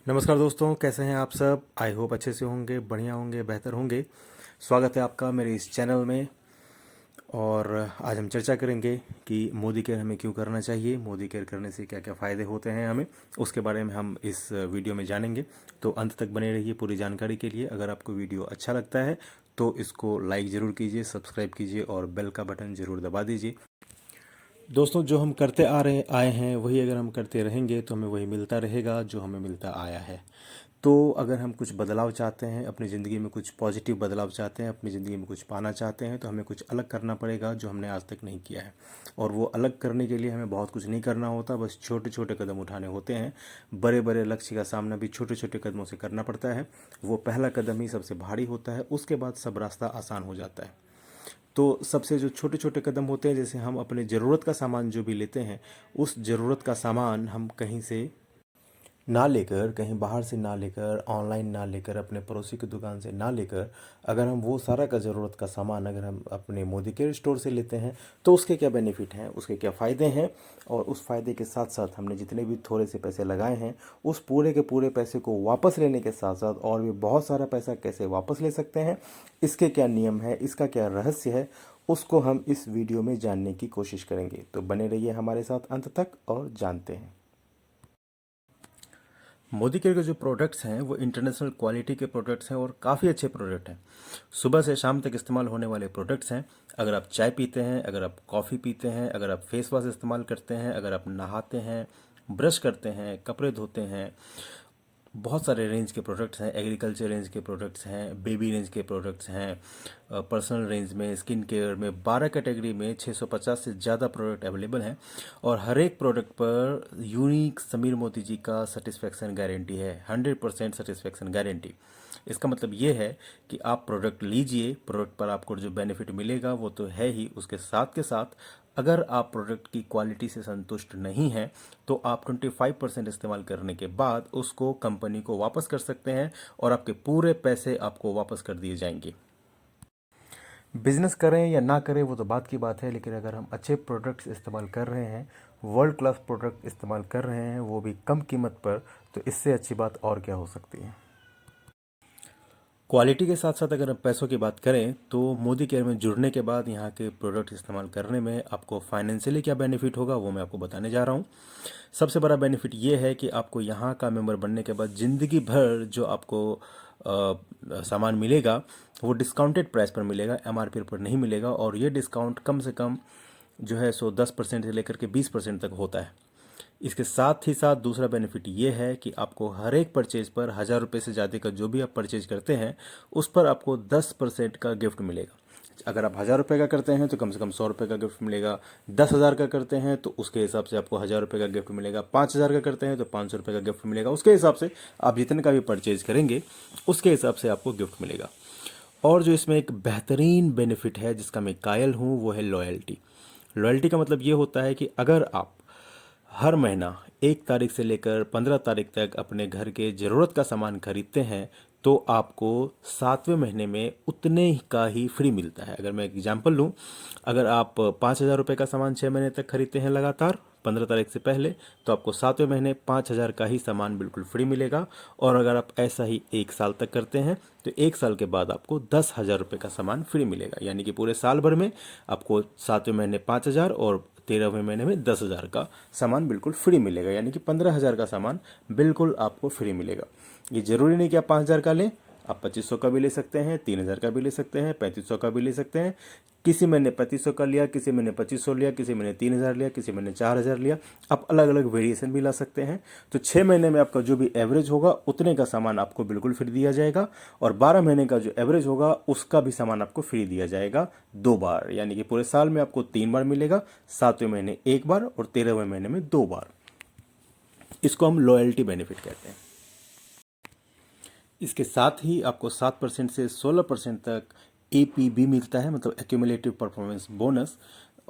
नमस्कार दोस्तों, कैसे हैं आप सब। आई होप अच्छे से होंगे, बढ़िया होंगे, बेहतर होंगे। स्वागत है आपका मेरे इस चैनल में। और आज हम चर्चा करेंगे कि मोदी केयर हमें क्यों करना चाहिए, मोदी केयर करने से क्या क्या फ़ायदे होते हैं हमें, उसके बारे में हम इस वीडियो में जानेंगे। तो अंत तक बने रहिए पूरी जानकारी के लिए। अगर आपको वीडियो अच्छा लगता है तो इसको लाइक ज़रूर कीजिए, सब्सक्राइब कीजिए और बेल का बटन ज़रूर दबा दीजिए। दोस्तों, जो हम करते आए हैं वही अगर हम करते रहेंगे तो हमें वही मिलता रहेगा जो हमें मिलता आया है। तो अगर हम कुछ बदलाव चाहते हैं अपनी ज़िंदगी में, कुछ पॉजिटिव बदलाव चाहते हैं अपनी ज़िंदगी में, कुछ पाना चाहते हैं, तो हमें कुछ अलग करना पड़ेगा जो हमने आज तक नहीं किया है। और वो अलग करने के लिए हमें बहुत कुछ नहीं करना होता, बस छोटे छोटे कदम उठाने होते हैं। बड़े बड़े लक्ष्य का सामना भी छोटे छोटे कदमों से करना पड़ता है। वो पहला कदम ही सबसे भारी होता है, उसके बाद सब रास्ता आसान हो जाता है। तो सबसे जो छोटे छोटे कदम होते हैं, जैसे हम अपने ज़रूरत का सामान जो भी लेते हैं, उस ज़रूरत का सामान हम कहीं से ना लेकर, कहीं बाहर से ना लेकर, ऑनलाइन ना लेकर, अपने पड़ोसी की दुकान से ना लेकर, अगर हम वो सारा का ज़रूरत का सामान अगर हम अपने मोदी केयर स्टोर से लेते हैं तो उसके क्या बेनिफिट हैं, उसके क्या फ़ायदे हैं। और उस फ़ायदे के साथ साथ हमने जितने भी थोड़े से पैसे लगाए हैं, उस पूरे के पूरे पैसे को वापस लेने के साथ साथ और भी बहुत सारा पैसा कैसे वापस ले सकते हैं, इसके क्या नियम है, इसका क्या रहस्य है, उसको हम इस वीडियो में जानने की कोशिश करेंगे। तो बने रहिए हमारे साथ अंत तक और जानते हैं। मोदी केयर के जो प्रोडक्ट्स हैं वो इंटरनेशनल क्वालिटी के प्रोडक्ट्स हैं और काफ़ी अच्छे प्रोडक्ट हैं। सुबह से शाम तक इस्तेमाल होने वाले प्रोडक्ट्स हैं। अगर आप चाय पीते हैं, अगर आप कॉफ़ी पीते हैं, अगर आप फेस वॉश इस्तेमाल करते हैं, अगर आप नहाते हैं, ब्रश करते हैं, कपड़े धोते हैं, बहुत सारे रेंज के प्रोडक्ट्स हैं। एग्रीकल्चर रेंज के प्रोडक्ट्स हैं, बेबी रेंज के प्रोडक्ट्स हैं, पर्सनल रेंज में, स्किन केयर में, 12 कैटेगरी में 650 से ज़्यादा प्रोडक्ट अवेलेबल हैं। और हर एक प्रोडक्ट पर यूनिक समीर मोती जी का सेटिस्फेक्शन गारंटी है, 100% सेटिस्फेक्शन गारंटी। इसका मतलब ये है कि आप प्रोडक्ट लीजिए, प्रोडक्ट पर आपको जो बेनिफिट मिलेगा वो तो है ही, उसके साथ के साथ अगर आप प्रोडक्ट की क्वालिटी से संतुष्ट नहीं हैं तो आप 25% इस्तेमाल करने के बाद उसको कंपनी को वापस कर सकते हैं और आपके पूरे पैसे आपको वापस कर दिए जाएंगे। बिजनेस करें या ना करें वो तो बात की बात है, लेकिन अगर हम अच्छे प्रोडक्ट्स इस्तेमाल कर रहे हैं, वर्ल्ड क्लास प्रोडक्ट इस्तेमाल कर रहे हैं, वो भी कम कीमत पर, तो इससे अच्छी बात और क्या हो सकती है। क्वालिटी के साथ साथ अगर हम पैसों की बात करें तो मोदी केयर में जुड़ने के बाद यहाँ के प्रोडक्ट इस्तेमाल करने में आपको फाइनेंशियली क्या बेनिफिट होगा वो मैं आपको बताने जा रहा हूँ। सबसे बड़ा बेनिफिट ये है कि आपको यहाँ का मेंबर बनने के बाद ज़िंदगी भर जो आपको सामान मिलेगा वो डिस्काउंटेड प्राइस पर मिलेगा, एमआरपी पर नहीं मिलेगा। और ये डिस्काउंट कम से कम जो है सो 10% से लेकर के 20% तक होता है। इसके साथ ही साथ दूसरा बेनिफिट ये है कि आपको हर एक परचेज पर 1,000 रुपये से ज़्यादा का जो भी आप परचेज करते हैं उस पर आपको 10% का गिफ्ट मिलेगा। अगर आप 1,000 रुपये का करते हैं तो कम से कम 100 रुपये का गिफ्ट मिलेगा। 10,000 का करते हैं तो उसके हिसाब से आपको 1,000 रुपये का गिफ्ट मिलेगा। 5,000 का करते हैं तो 500 रुपये का गिफ्ट मिलेगा। उसके हिसाब से आप जितने का भी परचेज करेंगे उसके हिसाब से आपको गिफ्ट मिलेगा। और जो इसमें एक बेहतरीन बेनिफिट है जिसका मैं कायल हूँ वो है लॉयल्टी। लॉयल्टी का मतलब ये होता है कि अगर आप हर महीना 1 तारीख से लेकर 15 तारीख तक अपने घर के ज़रूरत का सामान खरीदते हैं तो आपको 7वें महीने में उतने ही का ही फ्री मिलता है। अगर मैं एग्जांपल लूँ, अगर आप 5,000 रुपये का सामान 6 महीने तक खरीदते हैं लगातार 15 तारीख से पहले, तो आपको 7वें महीने 5,000 का ही सामान बिल्कुल फ्री मिलेगा। और अगर आप ऐसा ही 1 साल तक करते हैं तो 1 साल के बाद आपको 10,000 रुपये का सामान फ्री मिलेगा। यानी कि पूरे साल भर में आपको 7वें महीने 5,000 और 13वें महीने में 10,000 का सामान बिल्कुल फ्री मिलेगा। यानी कि 15,000 का सामान बिल्कुल आपको फ्री मिलेगा। ये ज़रूरी नहीं कि आप 5,000 का लें, आप 2,500 का भी ले सकते हैं, 3,000 का भी ले सकते हैं, 3,500 का भी ले सकते हैं। किसी महीने 3,500 का लिया, किसी महीने 2,500 लिया, किसी महीने 3,000 लिया, किसी महीने 4,000 लिया। आप अलग अलग वेरिएशन भी ला सकते हैं। तो 6 महीने में आपका जो भी एवरेज होगा उतने का सामान आपको बिल्कुल फ्री दिया जाएगा। और 12 महीने का जो एवरेज होगा उसका भी सामान आपको फ्री दिया जाएगा 2 बार। यानी कि पूरे साल में आपको 3 बार मिलेगा, 7वें महीने 1 बार और 13वें महीने में 2 बार। इसको हम लॉयल्टी बेनिफिट कहते हैं। इसके साथ ही आपको 7% से 16% तक APB मिलता है, मतलब एक्यूमुलेटिव परफॉर्मेंस बोनस।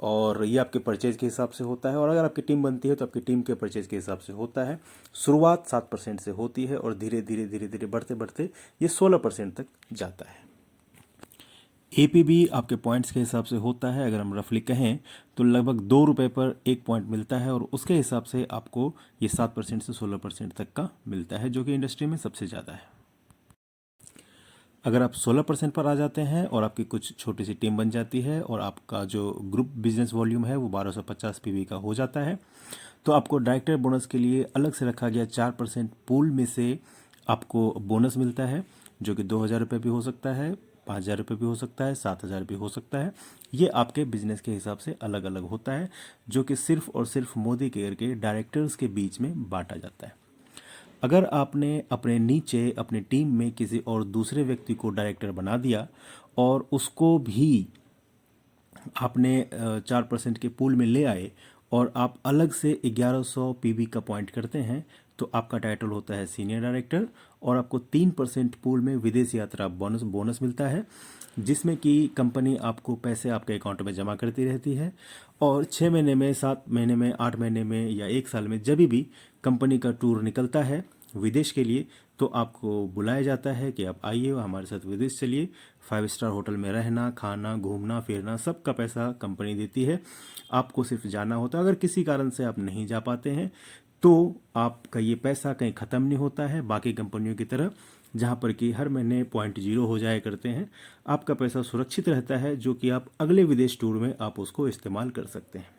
और ये आपके परचेज के हिसाब से होता है, और अगर आपकी टीम बनती है तो आपकी टीम के परचेज के हिसाब से होता है। शुरुआत 7% से होती है और धीरे धीरे धीरे धीरे बढ़ते बढ़ते ये 16% तक जाता है। एपीबी आपके पॉइंट्स के हिसाब से होता है। अगर हम रफली कहें तो लगभग 2 रुपये पर 1 पॉइंट मिलता है, और उसके हिसाब से आपको ये 7% से 16% तक का मिलता है, जो कि इंडस्ट्री में सबसे ज़्यादा है। अगर आप 16% पर आ जाते हैं और आपकी कुछ छोटी सी टीम बन जाती है और आपका जो ग्रुप बिजनेस वॉल्यूम है वो 1250 पीवी का हो जाता है, तो आपको डायरेक्टर बोनस के लिए अलग से रखा गया 4% पूल में से आपको बोनस मिलता है, जो कि 2000 रुपये भी हो सकता है, 5000 रुपये भी हो सकता है, 7000 भी हो सकता है। ये आपके बिजनेस के हिसाब से अलग अलग होता है, जो कि सिर्फ और सिर्फ मोदी केयर के डायरेक्टर्स के बीच में बांटा जाता है। अगर आपने अपने नीचे अपनी टीम में किसी और दूसरे व्यक्ति को डायरेक्टर बना दिया और उसको भी आपने 4% के पूल में ले आए और आप अलग से 1100 पीवी का पॉइंट करते हैं, तो आपका टाइटल होता है सीनियर डायरेक्टर, और आपको 3% पूल में विदेश यात्रा बोनस बोनस मिलता है, जिसमें कि कंपनी आपको पैसे आपके अकाउंट में जमा करती रहती है, और 6 महीने में, 7 महीने में, 8 महीने में या 1 साल में जब भी कंपनी का टूर निकलता है विदेश के लिए, तो आपको बुलाया जाता है कि आप आइए हमारे साथ विदेश चलिए। 5 स्टार होटल में रहना, खाना, घूमना फिरना सब का पैसा कंपनी देती है, आपको सिर्फ जाना होता है। अगर किसी कारण से आप नहीं जा पाते हैं तो आपका ये पैसा कहीं ख़त्म नहीं होता है बाकी कंपनियों की तरह, जहाँ पर कि हर महीने 0.0 हो जाया करते हैं। आपका पैसा सुरक्षित रहता है, जो कि आप अगले विदेश टूर में आप उसको इस्तेमाल कर सकते हैं।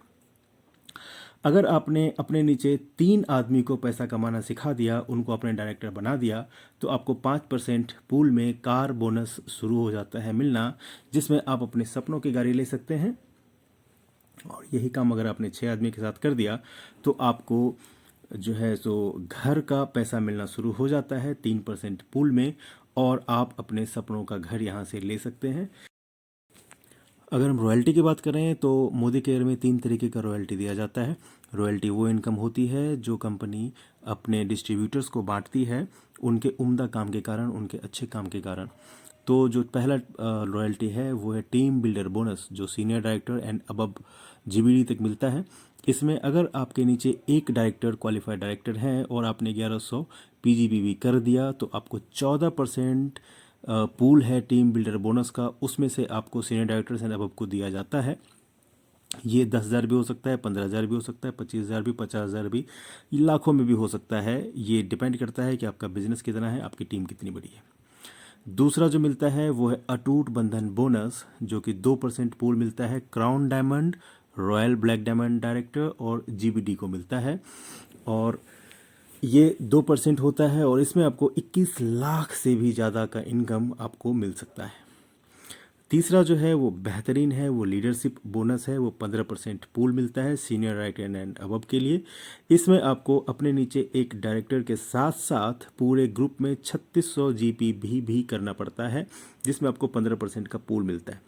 अगर आपने अपने नीचे 3 आदमी को पैसा कमाना सिखा दिया, उनको अपने डायरेक्टर बना दिया, तो आपको 5% पूल में कार बोनस शुरू हो जाता है मिलना, जिसमें आप अपने सपनों की गाड़ी ले सकते हैं। और यही काम अगर आपने 6 आदमी के साथ कर दिया, तो आपको जो है सो घर का पैसा मिलना शुरू हो जाता है 3% पूल में, और आप अपने सपनों का घर यहाँ से ले सकते हैं। अगर हम रॉयल्टी की बात करें तो मोदी केयर में 3 तरीके का रॉयल्टी दिया जाता है। रॉयल्टी वो इनकम होती है जो कंपनी अपने डिस्ट्रीब्यूटर्स को बांटती है उनके उम्दा काम के कारण, उनके अच्छे काम के कारण। तो जो पहला रॉयल्टी है वो है टीम बिल्डर बोनस, जो senior director and above GBD तक मिलता है। इसमें अगर आपके नीचे एक डायरेक्टर क्वालिफाइड डायरेक्टर हैं और आपने 1100 पीजीबीवी कर दिया, तो आपको 14% पूल है टीम बिल्डर बोनस का, उसमें से आपको सीनियर डायरेक्टर्स एंड अबव को दिया जाता है। ये 10,000 भी हो सकता है, 15,000 भी हो सकता है, 25,000 भी, 50,000 भी, लाखों में भी हो सकता है। ये डिपेंड करता है कि आपका बिजनेस कितना है, आपकी टीम कितनी बड़ी है। दूसरा जो मिलता है वो है अटूट बंधन बोनस, जो कि 2% पूल मिलता है crown diamond, royal black diamond director और जीबीडी को मिलता है, और ये 2% होता है, और इसमें आपको 21 लाख से भी ज़्यादा का इनकम आपको मिल सकता है। तीसरा जो है वो बेहतरीन है, वो लीडरशिप बोनस है, वो 15% पूल मिलता है सीनियर डायरेक्टर एंड अबव के लिए। इसमें आपको अपने नीचे एक डायरेक्टर के साथ साथ पूरे ग्रुप में 3600 जीपी भी करना पड़ता है, जिसमें आपको 15% का पूल मिलता है।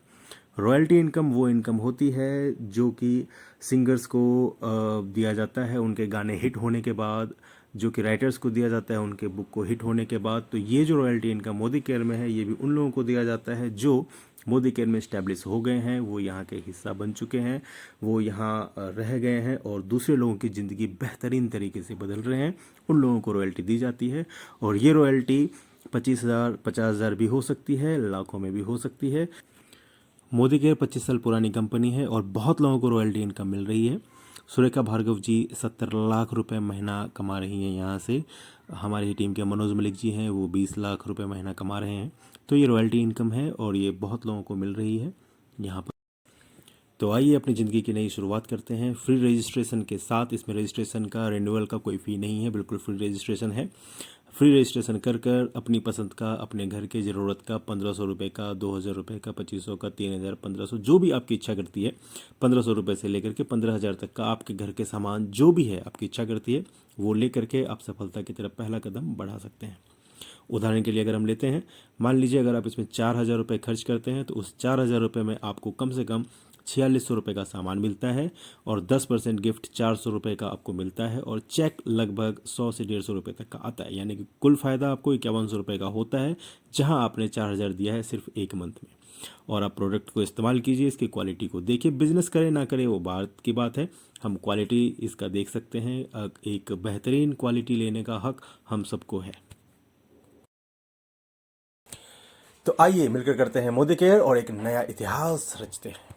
रॉयल्टी इनकम वो इनकम होती है जो कि सिंगर्स को दिया जाता है उनके गाने हिट होने के बाद, जो कि राइटर्स को दिया जाता है उनके बुक को हिट होने के बाद। तो ये जो रॉयल्टी इनकम मोदी केयर में है, ये भी उन लोगों को दिया जाता है जो मोदी केयर में इस्टेब्लिश हो गए हैं, वो यहाँ के हिस्सा बन चुके हैं, वो यहाँ रह गए हैं और दूसरे लोगों की ज़िंदगी बेहतरीन तरीके से बदल रहे हैं। उन लोगों को रॉयल्टी दी जाती है, और ये रॉयल्टी 25,000, 50,000 भी हो सकती है, लाखों में भी हो सकती है। मोदी केयर 25 साल पुरानी कंपनी है और बहुत लोगों को रॉयल्टी इनकम मिल रही है। सुरेखा भार्गव जी 70 लाख रुपए महीना कमा रही हैं यहाँ से। हमारी ही टीम के मनोज मलिक जी हैं, वो 20 लाख रुपए महीना कमा रहे हैं। तो ये रॉयल्टी इनकम है और ये बहुत लोगों को मिल रही है यहाँ पर। तो आइए अपनी ज़िंदगी की नई शुरुआत करते हैं फ्री रजिस्ट्रेशन के साथ। इसमें रजिस्ट्रेशन का, रिन्यूअल का कोई फ़ी नहीं है, बिल्कुल फ्री रजिस्ट्रेशन है। फ्री रजिस्ट्रेशन कर कर अपनी पसंद का, अपने घर के ज़रूरत का 1,500 रुपये का, 2,000 रुपये का, 2,500 का, 3,000, 1,500, जो भी आपकी इच्छा करती है, 1,500 रुपये से लेकर के 15,000 तक का आपके घर के सामान जो भी है आपकी इच्छा करती है, वो ले करके आप सफलता की तरफ पहला कदम बढ़ा सकते हैं। उदाहरण के लिए अगर हम लेते हैं, मान लीजिए अगर आप इसमें 4,000 रुपये खर्च करते हैं, तो उस 4,000 रुपये में आपको कम से कम 4,600 रुपये का सामान मिलता है, और 10% गिफ्ट 400 रुपये का आपको मिलता है, और चेक लगभग 100 से 150 रुपये तक का आता है। यानी कि कुल फ़ायदा आपको 5100 रुपये का होता है, जहां आपने 4,000 दिया है सिर्फ एक मंथ में। और आप प्रोडक्ट को इस्तेमाल कीजिए, इसकी क्वालिटी को देखिए। बिजनेस करें ना करें वो बात की बात है, हम क्वालिटी इसका देख सकते हैं। एक बेहतरीन क्वालिटी लेने का हक हम सबको है। तो आइए मिलकर करते हैं मोदी केयर और एक नया इतिहास रचते हैं।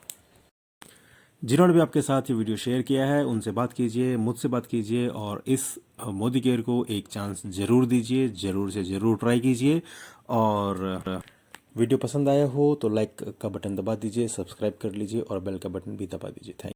जिन्होंने भी आपके साथ ये वीडियो शेयर किया है उनसे बात कीजिए, मुझसे बात कीजिए और इस मोदी केयर को एक चांस ज़रूर दीजिए, ज़रूर से ज़रूर ट्राई कीजिए। और वीडियो पसंद आया हो तो लाइक का बटन दबा दीजिए, सब्सक्राइब कर लीजिए और बेल का बटन भी दबा दीजिए। थैंक